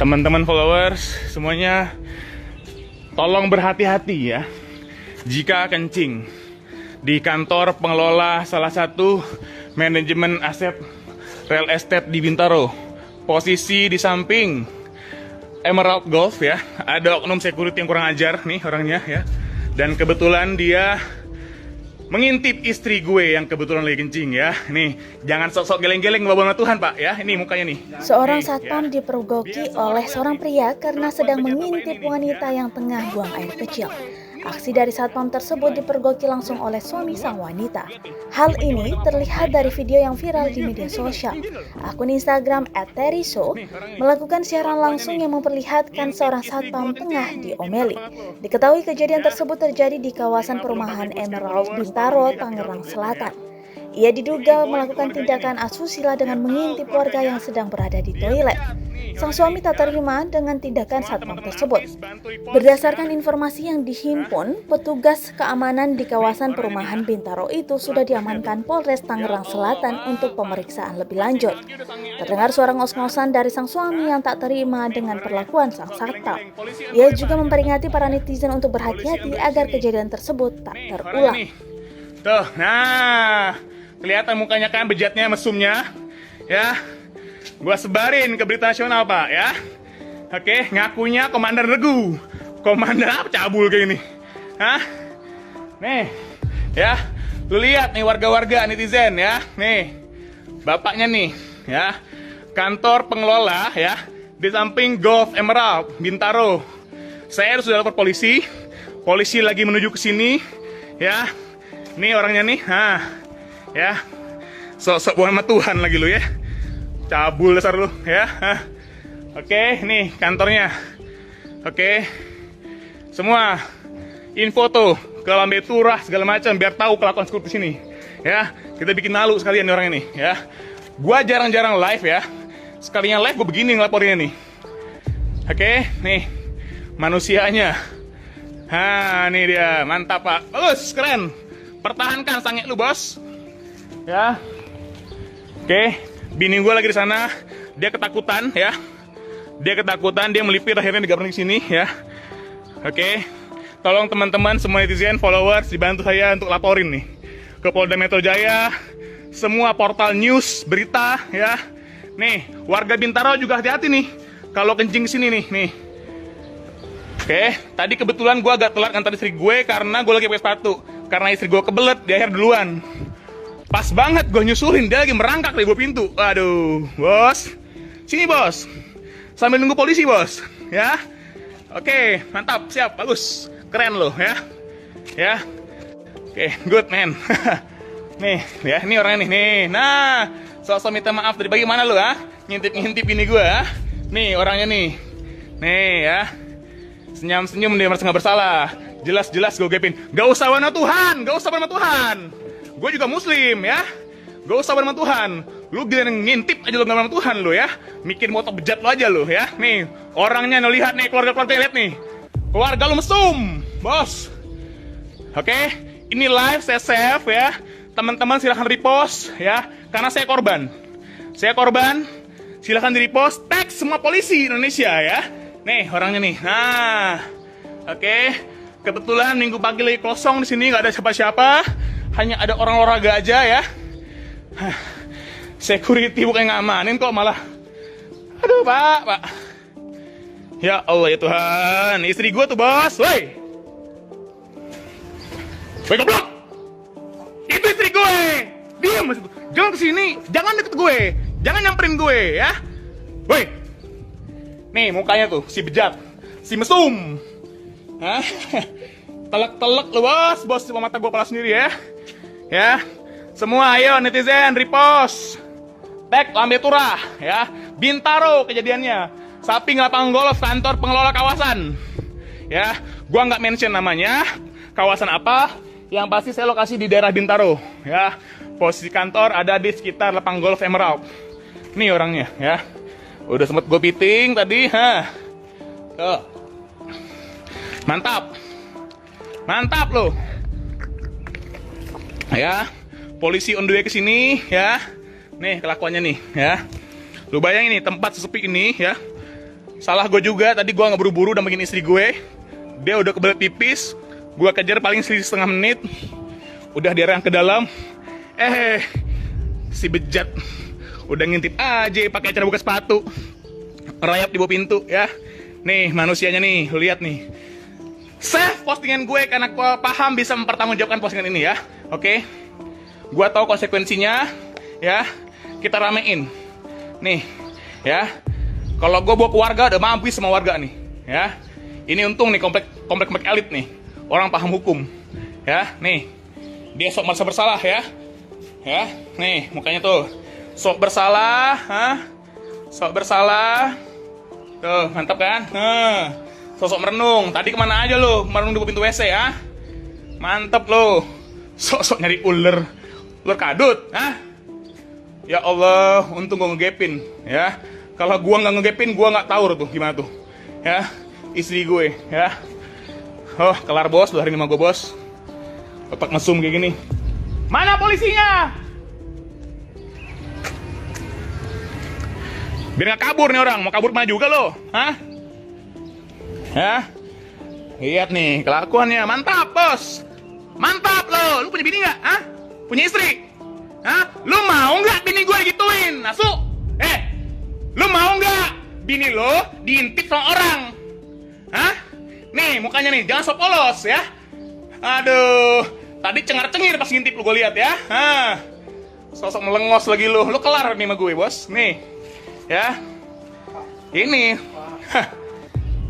Teman-teman followers semuanya, tolong berhati-hati ya jika kencing di kantor pengelola salah satu manajemen aset real estate di Bintaro. Posisi di samping Emerald Golf ya. Ada oknum security yang kurang ajar nih orangnya ya. Dan kebetulan dia mengintip istri gue yang kebetulan lagi kencing ya. Nih, jangan sok-sok geleng-geleng bawa Tuhan Pak ya. Ini mukanya nih. Seorang satpam dipergoki oleh seorang pria karena sedang mengintip wanita yang tengah buang air kecil. Aksi dari satpam tersebut dipergoki langsung oleh suami sang wanita. Hal ini terlihat dari video yang viral di media sosial. Akun Instagram @teriso melakukan siaran langsung yang memperlihatkan seorang satpam tengah diomeli. Diketahui kejadian tersebut terjadi di kawasan perumahan Emerald Bintaro, Tangerang Selatan. Ia diduga melakukan tindakan asusila dengan mengintip warga yang sedang berada di toilet. Sang suami tak terima dengan tindakan satpam tersebut. Berdasarkan informasi yang dihimpun, petugas keamanan di kawasan perumahan Bintaro itu sudah diamankan Polres Tangerang Selatan untuk pemeriksaan lebih lanjut. Terdengar suara ngos-ngosan dari sang suami yang tak terima dengan perlakuan sang satpam. Ia juga memperingati para netizen untuk berhati-hati agar kejadian tersebut tak terulang. Tuh, nah, kelihatan mukanya kan bejatnya, mesumnya, ya. Gua sebarin ke berita nasional Pak ya. Oke, ngakunya komandan regu. Komandan apa cabul kayak ini? Hah? Nih, ya. Lu lihat nih warga-warga netizen ya. Nih, bapaknya nih, ya. Kantor pengelola ya, di samping Golf Emerald Bintaro. Saya sudah lapor polisi. Polisi lagi menuju ke sini, ya. Nih orangnya nih, ya. Sok-sok bukan sama Tuhan lagi lu ya. Cabul dasar lu ya. Oke, nih kantornya. Oke. Semua info tuh ke lambe turah segala macam biar tahu kelakuan security sini. Ya, kita bikin malu sekalian nih orang ini ya. Gua jarang-jarang live ya. Sekalinya live gua begini ngelaporinnya nih. Oke, nih manusianya. Nih dia, mantap Pak. Bagus, keren. Pertahankan sange lu, Bos. Ya. Oke. Bini gue lagi di sana, dia ketakutan ya. Dia ketakutan, dia melipir akhirnya digabung di sini ya. Oke. Tolong teman-teman semua netizen, followers dibantu saya untuk laporin nih ke Polda Metro Jaya, semua portal news, berita ya. Nih, warga Bintaro juga hati-hati nih kalau kencing sini nih. Oke, tadi kebetulan gue agak telat ngantar istri gue karena gue lagi pakai sepatu. Karena istri gue kebelet, di akhir duluan. Pas banget gue nyusulin, dia lagi merangkak dari pintu. Aduh, Bos. Sini, Bos. Sambil nunggu polisi, Bos. Ya. Oke, mantap, siap, bagus. Keren loh, ya. Ya. Oke, good, man. Nih, ya, ini orangnya nih. Nah, sok-sok minta maaf dari bagaimana lo, ah? Ngintip-ngintip ini gue, ah. Nih, orangnya nih. Nih, ya. Senyum-senyum dia merasa gak bersalah. Jelas-jelas gue gepin. Gak usah sama Tuhan, gak usah sama Tuhan. Gue juga muslim ya. Gak usah sama Tuhan. Lu giliran ngintip aja lu gak sama Tuhan lu ya. Mikir motor bejat lu aja lu ya. Nih, orangnya lihat nih, keluarga-keluarga lihat nih. Keluarga lu mesum, Bos. Oke, ini live saya save ya. Teman-teman silahkan repost ya. Karena saya korban. Saya korban. Silahkan di repost. Tag semua polisi Indonesia ya. Nih, orangnya nih. Nah, oke. Kebetulan minggu pagi lagi kosong di sini, nggak ada siapa-siapa, hanya ada orang olahraga aja ya. Security bukan ngamanin kok malah. Aduh Pak. Ya Allah ya Tuhan, istri gue tuh Bos, woi. Woi goblok. Itu istri gue. Diam, jangan kesini, jangan deket gue, jangan nyamperin gue ya. Woi. Nih mukanya tuh si bejat, si mesum. Telek-telek lu bos cuma mata gua pala sendiri ya. Ya. Semua ayo netizen repost. Tag lambe turah ya. Bintaro kejadiannya. Samping lapangan golf kantor pengelola kawasan. Ya, gua nggak mention namanya. Kawasan apa? Yang pasti saya lokasi di daerah Bintaro ya. Posisi kantor ada di sekitar lapangan golf Emerald. Nih orangnya ya. Udah sempet gua piting tadi, Tuh. Mantap loh. Ya, polisi on the way ke sini ya. Nih kelakuannya nih ya. Lu bayangin nih tempat sesepi ini ya. Salah gue juga, tadi gue nggak buru-buru udah bikin istri gue. Dia udah kebelet pipis, gue kejar paling setengah menit. Udah dia ke dalam. Si bejat udah ngintip aja pakai cara buka sepatu. Rayap di bawah pintu ya. Nih manusianya nih, lihat nih. Save postingan gue karena gue paham bisa mempertanggungjawabkan postingan ini ya. Oke. Gue tahu konsekuensinya ya. Kita ramein. Nih ya. Kalau gue bawa keluarga udah mampu sama warga nih ya. Ini untung nih komplek elit nih. Orang paham hukum. Ya, nih. Dia sok merasa bersalah ya. Ya, nih mukanya tuh. Sok bersalah, Sok bersalah. Tuh, mantap kan? Sosok merenung. Tadi kemana aja lo? Merenung di pintu WC ya? Mantap lo. Sok nyari ular kadut, Ya Allah, untung gue ngegepin, ya. Kalau gue nggak ngegepin, gue nggak tahu tuh gimana tuh, ya. Istri gue, ya. Oh, kelar bos, lu hari ini sama gue bos. Otak mesum kayak gini. Mana polisinya? Biar nggak kabur nih orang, mau kabur mana juga lo, Ya, lihat nih kelakuannya, mantap bos, mantap lo. Lu punya bini nggak? Punya istri? Lu mau nggak bini gue gituin? Masuk? Lu mau nggak bini lo diintip sama orang? Nih mukanya nih, jangan sok polos ya. Aduh, tadi cengar-cengir pas ngintip lu gue lihat ya. Sosok melengos lagi lu kelar nih sama gue bos. Nih, ya, ini,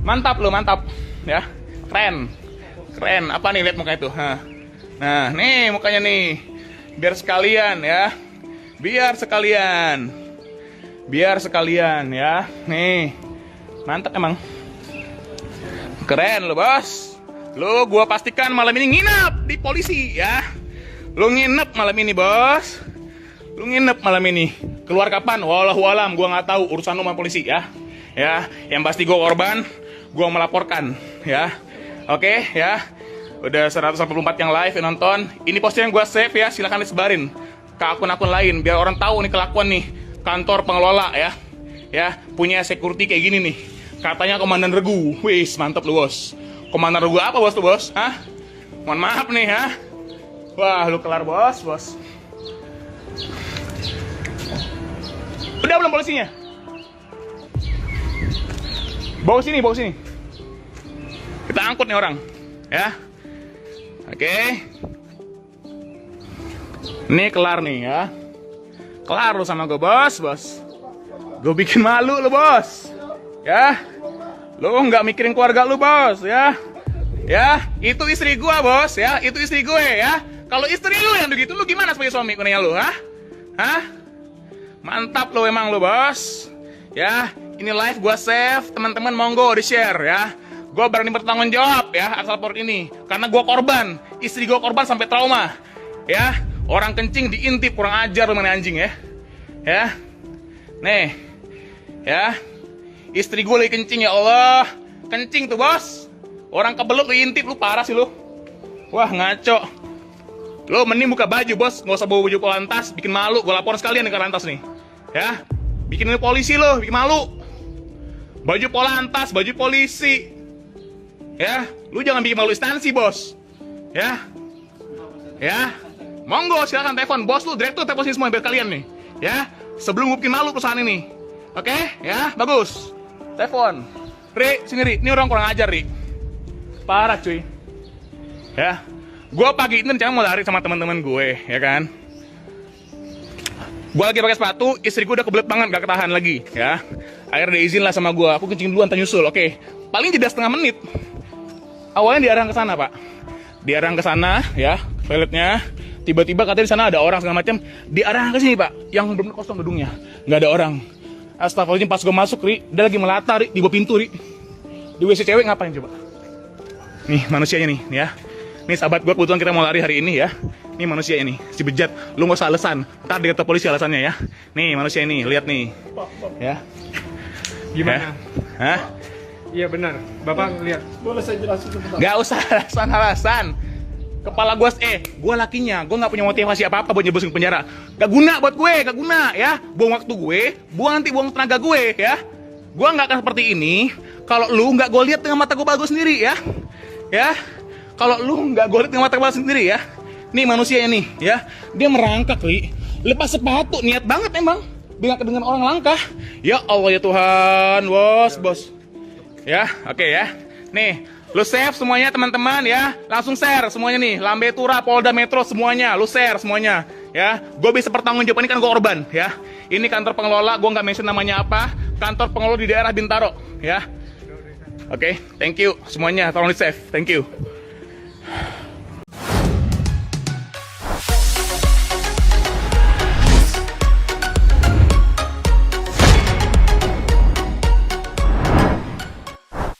mantap lu, mantap, ya, keren. Apa nih lihat mukanya tuh? Nah, nih mukanya nih, biar sekalian ya, biar sekalian ya. Nih, mantap emang. Keren lo bos. Lo gua pastikan malam ini nginep di polisi ya. Lo nginep malam ini bos. Lo nginep malam ini. Keluar kapan? Wallahu alam, gua nggak tahu urusan lo sama polisi ya. Ya, yang pasti gua korban, gua melaporkan ya. Oke ya. Udah 144 yang live yang nonton. Ini postingan gua save ya, silakan disebarin ke akun-akun lain biar orang tahu nih kelakuan nih kantor pengelola ya. Ya, punya security kayak gini nih. Katanya Komandan Regu. Wis, mantap lu bos. Komandan Regu apa bos tuh bos? Mohon maaf nih Wah, lu kelar bos. Udah belum polisinya? Bawa sini. Kita angkut nih orang. Ya. Oke. Ini kelar nih ya. Kelar lu sama gue bos. Gue bikin malu lu bos. Ya. Lu nggak mikirin keluarga lu bos ya. Ya, itu istri gua bos ya. Itu istri gue ya. Kalau istri lu yang begitu, lu gimana sebagai suami kunanya lu Mantap lu emang lu bos. Ya, ini live gua save, teman-teman monggo di-share ya. Gua berani bertanggung jawab ya atas lapor ini karena gua korban. Istri gua korban sampai trauma. Ya, orang kencing diintip, kurang ajar lu mana anjing ya. Ya. Nih. Ya. Istri gue lagi kencing ya Allah. Kencing tuh bos. Orang kebelut lu intip, lu parah sih lu. Wah ngaco. Lu mending buka baju bos. Gak usah bawa baju polantas. Bikin malu. Gue lapor sekalian nih ke lantas nih. Ya. Bikin ini polisi lu. Bikin malu. Baju polantas. Baju polisi. Ya. Lu jangan bikin malu instansi bos. Ya. Ya. Monggo silakan telepon. Bos lu direktur telepon sini semua biar kalian nih. Ya. Sebelum gue bikin malu perusahaan ini. Oke. Ya. Bagus. Telepon. Ri, sini Ri. Ini orang kurang ajar Ri. Parah cuy. Ya. Gue pagi ini rencana mau lari sama teman-teman gue, ya kan. Gue lagi pakai sepatu, istri gue udah kebelet banget, gak ketahan lagi, ya. Akhirnya dia izin lah sama gue, aku kencing duluan, nyusul, oke. Paling jeda setengah menit. Awalnya diarahkan ke sana pak. Diarahkan ke sana, ya, toiletnya. Tiba-tiba katanya di sana ada orang segala macam. Diarahkan ke sini pak, yang belum kosong gedungnya, nggak ada orang. Astagfirullahaladzim, pas gue masuk Ri, dia lagi melata Ri, di bawah pintu Ri. Di WC cewek ngapain coba? Nih manusianya nih, ya. Nih sahabat gue kebetulan kita mau lari hari ini ya. Nih manusia ini, si bejat. Lu gak usah alasan, ntar dikata polisi alasannya ya. Nih manusia ini, lihat nih. Ya. Gimana? Iya benar, Bapak lihat. Boleh saya jelasin sebentar? Gak usah alasan. Kepala gue, gue lakinya, gue gak punya motivasi apa-apa buat nyebusin ke penjara. Gak guna buat gue, gak guna ya. Buang waktu gue, buang tenaga gue ya. Gua nggak akan seperti ini kalau lu nggak gue lihat dengan mata gue bagus sendiri ya. Ya, kalau lu nggak gue lihat dengan mata gue sendiri ya. Nih manusianya nih, ya, dia merangkak, Li. Lepas sepatu, niat banget emang. Dengan orang langkah. Ya Allah ya Tuhan, bos. Ya, oke ya. Nih, lu save semuanya teman-teman ya. Langsung share semuanya nih. Lambe Tura, Polda Metro semuanya. Lu share semuanya ya. Gue bisa bertanggung jawab, ini kan gue korban ya. Ini kantor pengelola, gue nggak mention namanya apa. Kantor pengelola di daerah Bintaro ya. Oke, thank you semuanya. Tolong di save. Thank you.